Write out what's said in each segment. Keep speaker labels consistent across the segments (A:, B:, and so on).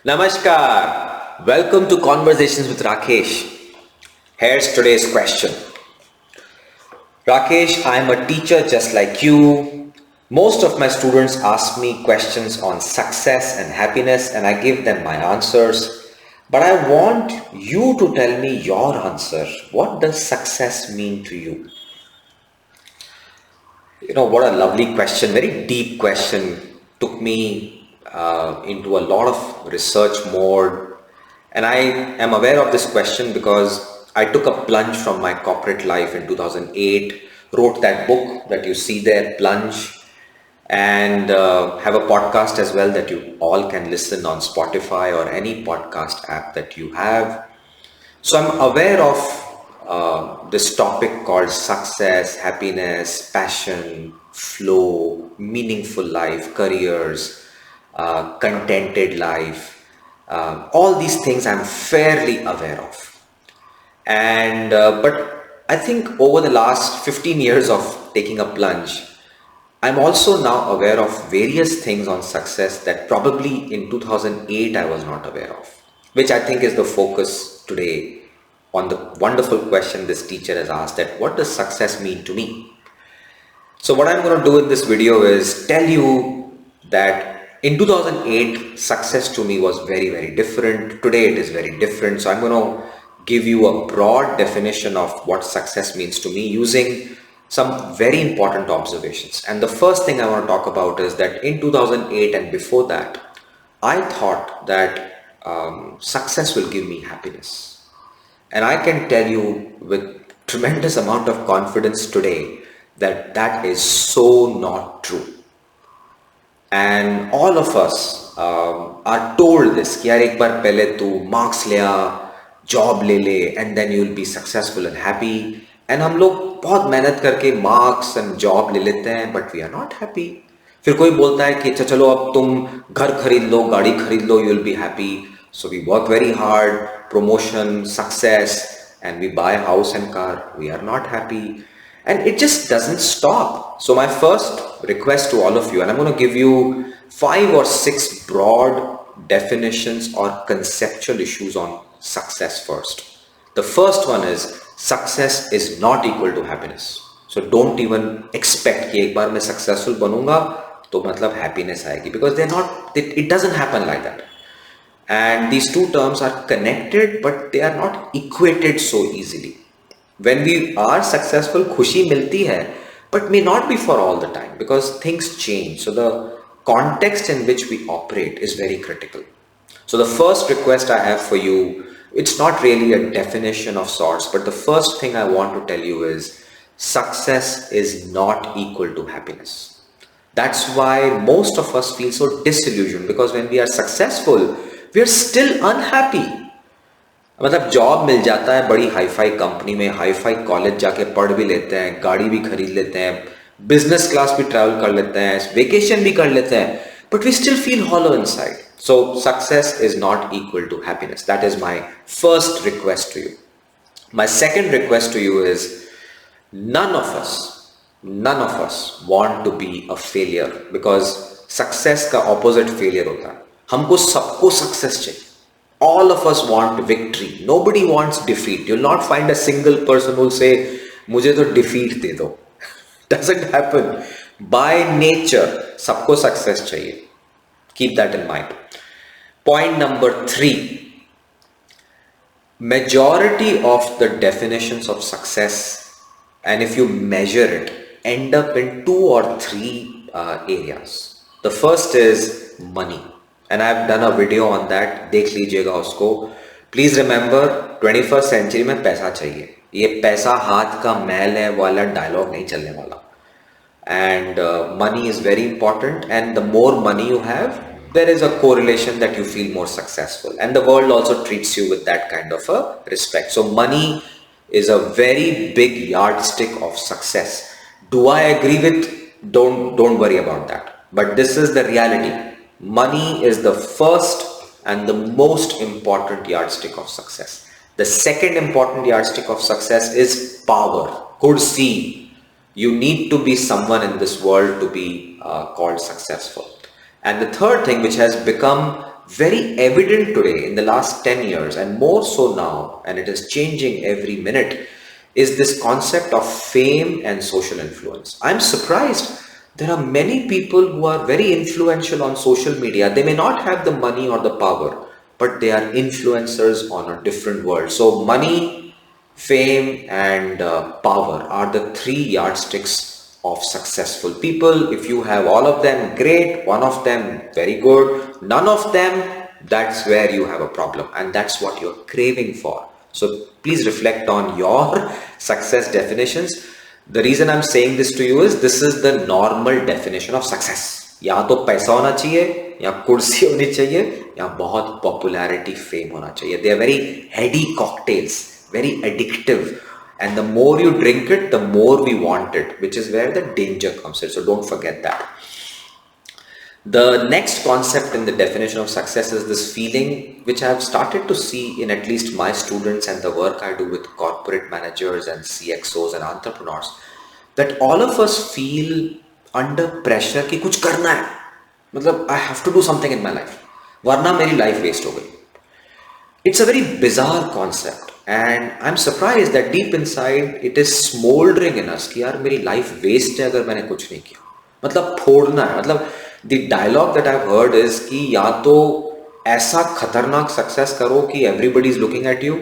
A: Namaskar. Welcome to Conversations with Rakesh. Here's today's question. Rakesh, I'm a teacher just like you. Most of my students ask me questions on success and happiness, and I give them my answers. But I want you to tell me your answer. What does success mean to you? What a lovely question, very deep question. Took me into a lot of research mode. And I am aware of this question because I took a plunge from my corporate life in 2008, wrote that book that you see there, Plunge, and have a podcast as well that you all can listen on Spotify or any podcast app that you have. So I'm aware of this topic called success, happiness, passion, flow, meaningful life, careers, contented life. All these things I'm fairly aware of. And but I think over the last 15 years of taking a plunge, I'm also now aware of various things on success that probably in 2008 I was not aware of, which I think is the focus today on the wonderful question this teacher has asked, that what does success mean to me? So what I'm going to do in this video is tell you that in 2008 success to me was very, very different. Today it is very different. So I'm going to give you a broad definition of what success means to me using some very important observations. And the first thing I want to talk about is that in 2008 and before that, I thought that success will give me happiness. And I can tell you with tremendous amount of confidence today that that is so not true. And all of us are told this कि यार एक बार पहले तू marks ले आ, job ले ले, and then you'll be successful and happy. And हम लोग बहुत मेहनत करके marks and job ले लेते हैं, but we are not happy. फिर कोई बोलता है कि अच्छा चलो अब तुम घर खरीद लो, गाड़ी खरीद लो, you'll be happy. So we work very hard, promotion, success, and we buy house and car. We are not happy. And it just doesn't stop. So my first request to all of you, and I'm going to give you 5 or 6 broad definitions or conceptual issues on success first. The first one is success is not equal to happiness. So don't even expect कि एक बार मैं successful बनूंगा तो मतलब happiness आएगी, because they're not. It doesn't happen like that. And these two terms are connected, but they are not equated so easily. When we are successful, खुशी मिलती है, but may not be for all the time because things change. So the context in which we operate is very critical. So the first request I have for you, it's not really a definition of sorts, but the first thing I want to tell you is success is not equal to happiness. That's why most of us feel so disillusioned, because when we are successful, we are still unhappy. मतलब job मिल जाता है बड़ी hi fi company में, hi fi college जाके पढ़ भी लेते हैं, गाड़ी भी खरीद लेते हैं, बिजनेस क्लास भी ट्रैवल कर लेते हैं, वेकेशन भी कर लेते हैं, but we still feel hollow inside. So success is not equal to happiness. That is my first request to you. My second request to you is none of us want to be a failure, because success का opposite failure होता है. हमको सबको success चाहिए. All of us want victory. Nobody wants defeat. You'll not find a single person who'll say, मुझे तो defeat दे दो. Doesn't happen. By nature, सबको success चाहिए. Keep that in mind. Point number 3. Majority of the definitions of success, and if you measure it, end up in 2 or 3 areas. The first is money. And I've done a video on that. देख लीजिएगा उसको. Please remember, 21st century में पैसा चाहिए. ये पैसा हाथ का मैल है वाला डायलॉग नहीं चलने वाला. And money is very important. And the more money you have, there is a correlation that you feel more successful. And the world also treats you with that kind of a respect. So money is a very big yardstick of success. Do I agree with? Don't worry about that. But this is the reality. Money is the first and the most important yardstick of success. The second important yardstick of success is power, kursi. You need to be someone in this world to be called successful. And the third thing, which has become very evident today in the last 10 years and more so now, and it is changing every minute, is this concept of fame and social influence. I'm surprised. There are many people who are very influential on social media. They may not have the money or the power, but they are influencers on a different world. So, money, fame, and power are the three yardsticks of successful people. If you have all of them, great. One of them, very good. None of them, that's where you have a problem, and that's what you're craving for. So please reflect on your success definitions. The reason I'm saying this to you is this is the normal definition of success. या तो पैसा होना चाहिए, या कुर्सी होनी चाहिए, या बहुत पॉपुलैरिटी फेम होना चाहिए. They are very heady cocktails, very addictive, and the more you drink it, the more we want it, which is where the danger comes in. So don't forget that. The next concept in the definition of success is this feeling which I have started to see in at least my students and the work I do with corporate managers and CXOs and entrepreneurs, that all of us feel under pressure कि कुछ करना है, मतलब I have to do something in my life, वरना मेरी life waste हो गई. It's a very bizarre concept, and I'm surprised that deep inside it is smoldering in us कि यार मेरी life waste है अगर मैंने कुछ नहीं किया. मतलब फोड़ना है. मतलब the dialogue that I've heard is कि या तो ऐसा खतरनाक success करो कि everybody is looking at you,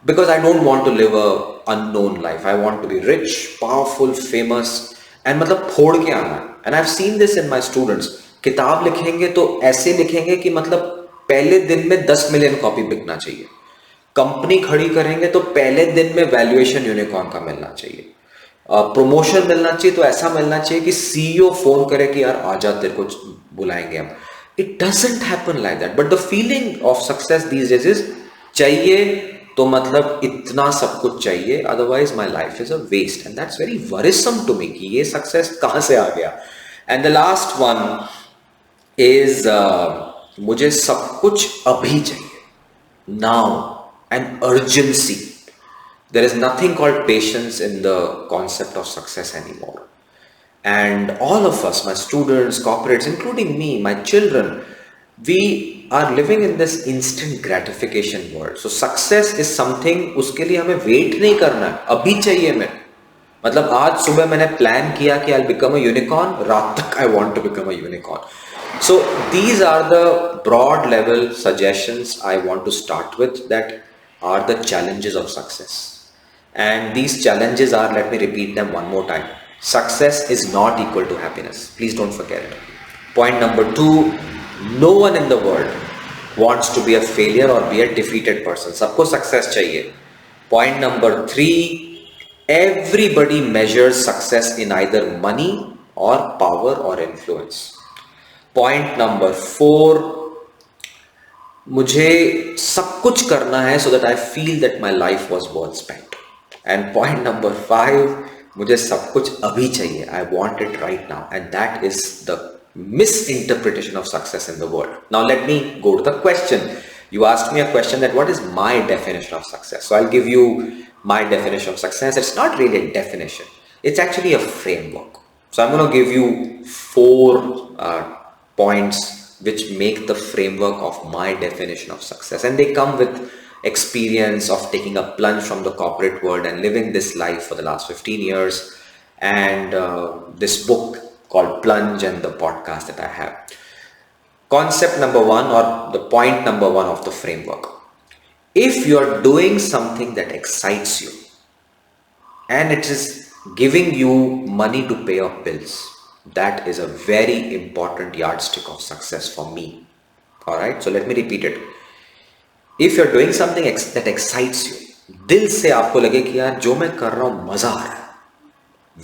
A: because I don't want to live a unknown life. I want to be rich, powerful, famous, and मतलब फोड़ के आना है. And I've seen this in my students. किताब लिखेंगे तो ऐसे लिखेंगे कि मतलब पहले दिन में 10 मिलियन कॉपी बिकना चाहिए. कंपनी खड़ी करेंगे तो पहले दिन में वैल्यूएशन यूनिकॉर्न का मिलना चाहिए. प्रमोशन मिलना चाहिए तो ऐसा मिलना चाहिए कि सीईओ फोन करे कि यार आजा तेरे को बुलाएंगे हम. It doesn't happen like that. But the feeling of success these days is चाहिए तो मतलब इतना सब कुछ चाहिए, otherwise my life is a waste. And that's very worrisome to me कि ये सक्सेस कहाँ से आ गया. And the last one is मुझे सब कुछ अभी चाहिए, now, and urgency. There is nothing called patience in the concept of success anymore. And all of us, my students, corporates, including me, my children, we are living in this instant gratification world. So success is something, उसके लिए हमें wait नहीं करना है, अभी चाहिए मैं. मतलब आज सुबह मैंने plan किया कि I'll become a unicorn, रात तक I want to become a unicorn. So these are the broad level suggestions I want to start with, that are the challenges of success. And these challenges are, let me repeat them one more time. Success is not equal to happiness. Please don't forget it. Point number 2, no one in the world wants to be a failure or be a defeated person. Sabko success chahiye. Point number 3, everybody measures success in either money or power or influence. Point number 4, मुझे सब कुछ करना है so that I feel that my life was worth spent. And point number 5, मुझे सब कुछ अभी चाहिए. I want it right now. And that is the misinterpretation of success in the world. Now let me go to the question. You asked me a question that what is my definition of success? So I'll give you my definition of success. It's not really a definition. It's actually a framework. So I'm going to give you 4 points which make the framework of my definition of success. And they come with experience of taking a plunge from the corporate world and living this life for the last 15 years, and this book called Plunge, and the podcast that I have. Concept number 1, or the point number 1 of the framework: if you're doing something that excites you and it is giving you money to pay off bills, that is a very important yardstick of success for me. All right, so let me repeat it. If you're doing something that excites you, दिल से आपको लगे कि यार जो मैं कर रहा हूँ मजा आ रहा है,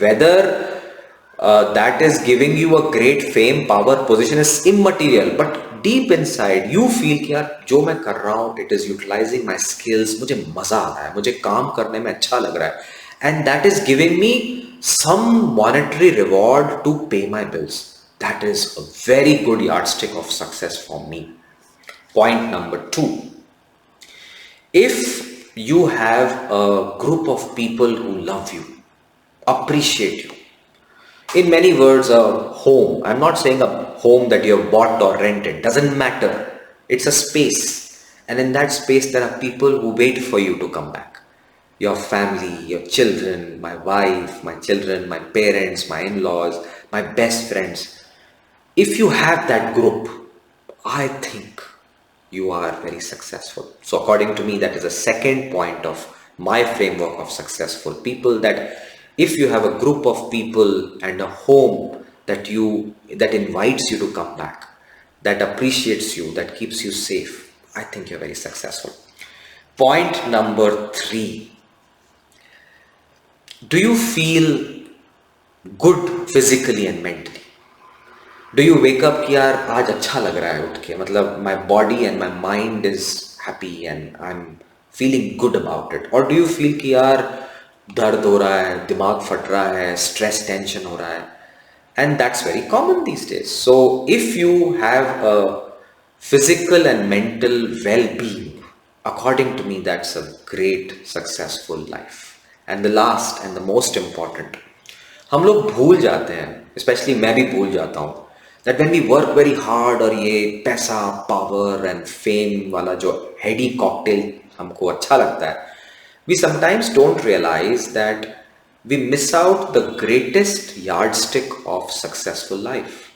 A: whether that is giving you a great fame, power, position is immaterial, but deep inside you feel कि यार जो मैं कर रहा हूँ, it is utilizing my skills, मुझे मजा आ रहा है, मुझे काम करने में अच्छा लग रहा है, and that is giving me some monetary reward to pay my bills, that is a very good yardstick of success for me. Point number 2, if you have a group of people who love you, appreciate you, in many words, a home. I'm not saying a home that you have bought or rented, doesn't matter. It's a space. And in that space, there are people who wait for you to come back. Your family, your children, my wife, my children, my parents, my in-laws, my best friends. If you have that group, I think you are very successful. So according to me, that is the second point of my framework of successful people, that if you have a group of people and a home that invites you to come back, that appreciates you, that keeps you safe, I think you're very successful. Point number 3. Do you feel good physically and mentally? Do you wake up कि यार आज अच्छा लग रहा है उठ के, मतलब my body and my mind is happy and I'm feeling good about it? Or do you feel कि यार दर्द हो रहा है, दिमाग फट रहा है, stress tension हो रहा है? And that's very common these days. So if you have a physical and mental well-being, according to me, that's a great successful life. And the last and the most important, हम लोग भूल जाते हैं, especially मैं भी भूल जाता हूँ, that when we work very hard और ये पैसा, power and fame वाला जो heady cocktail हमको अच्छा लगता है, we sometimes don't realize that we miss out the greatest yardstick of successful life,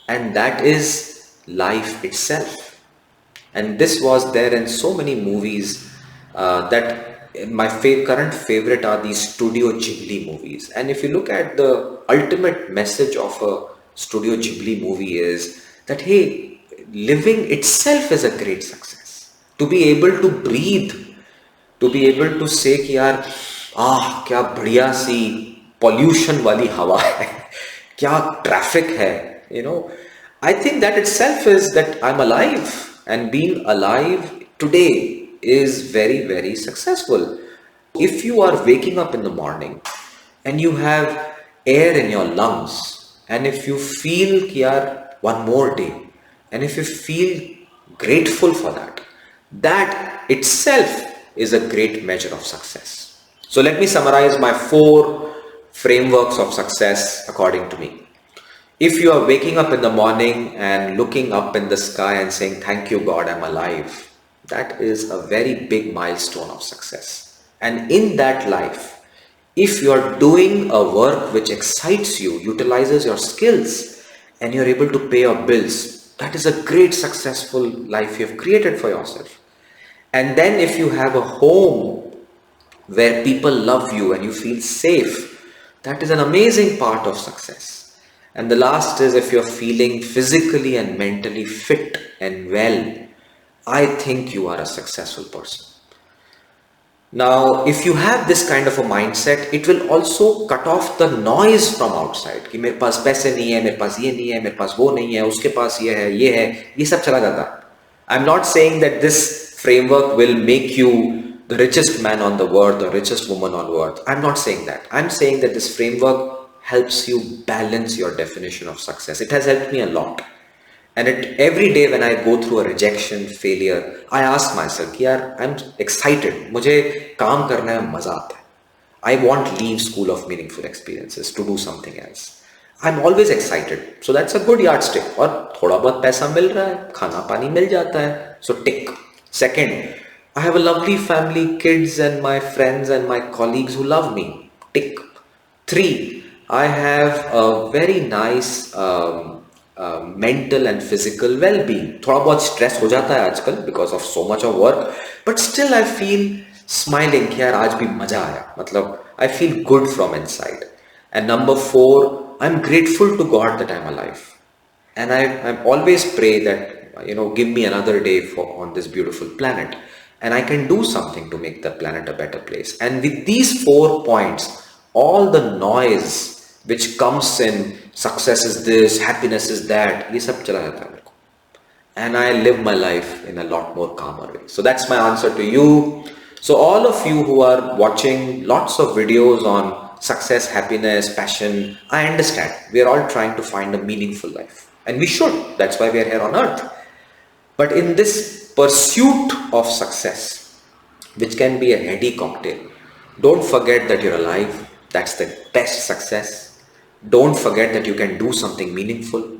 A: and that is life itself. And this was there in so many movies that my current favorite are these Studio Ghibli movies. And if you look at the ultimate message of a Studio Ghibli movie is that, hey, living itself is a great success. To be able to breathe, to be able to say कि यार क्या बढ़िया सी pollution वाली हवा है, क्या traffic है, I think that itself is that I'm alive. And being alive today is very, very successful. If you are waking up in the morning and you have air in your lungs, and if you feel कि यार one more day, and if you feel grateful for that, that itself is a great measure of success. So let me summarize my 4 frameworks of success according to me. If you are waking up in the morning and looking up in the sky and saying, thank you God, I'm alive, that is a very big milestone of success. And in that life, if you are doing a work which excites you, utilizes your skills, and you're able to pay your bills, that is a great successful life you have created for yourself. And then if you have a home where people love you and you feel safe, that is an amazing part of success. And the last is, if you're feeling physically and mentally fit and well, I think you are a successful person. Now, if you have this kind of a mindset, it will also cut off the noise from outside. कि मेरे पास पैसे नहीं है, मेरे पास ये नहीं है, मेरे पास वो नहीं है, उसके पास ये है, ये सब चला जाता है. I'm not saying that this framework will make you the richest man on the earth or richest woman on earth. I'm not saying that. I'm saying that this framework helps you balance your definition of success. It has helped me a lot. And every day when I go through a rejection, failure, I ask myself, yaar, I'm excited. मुझे काम करने में मजा आता है. I want to leave school of meaningful experiences to do something else. I'm always excited. So that's a good yardstick. और थोड़ा बहुत पैसा मिल रहा है, खाना पानी मिल जाता है. So tick. Second, I have a lovely family, kids and my friends and my colleagues who love me. Tick. 3, I have a very nice mental and physical well-being. थोड़ा बहुत stress हो जाता है आजकल because of so much of work, but still I feel smiling कि यार आज भी मजा आया. मतलब I feel good from inside. And number 4, I'm grateful to God that I'm alive. And I always pray that, give me another day on this beautiful planet. And I can do something to make the planet a better place. And with these 4 points, all the noise which comes in, success is this, happiness is that, ये सब चला जाता है मेरे को. And I live my life in a lot more calmer way. So that's my answer to you. So all of you who are watching lots of videos on success, happiness, passion, I understand. We are all trying to find a meaningful life. And we should. That's why we are here on earth. But in this pursuit of success, which can be a heady cocktail, don't forget that you're alive. That's the best success. Don't forget that you can do something meaningful.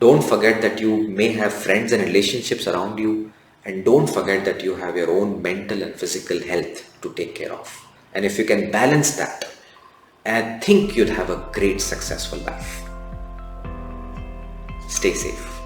A: Don't forget that you may have friends and relationships around you, and don't forget that you have your own mental and physical health to take care of. And if you can balance that, I think you'd have a great successful life. Stay safe.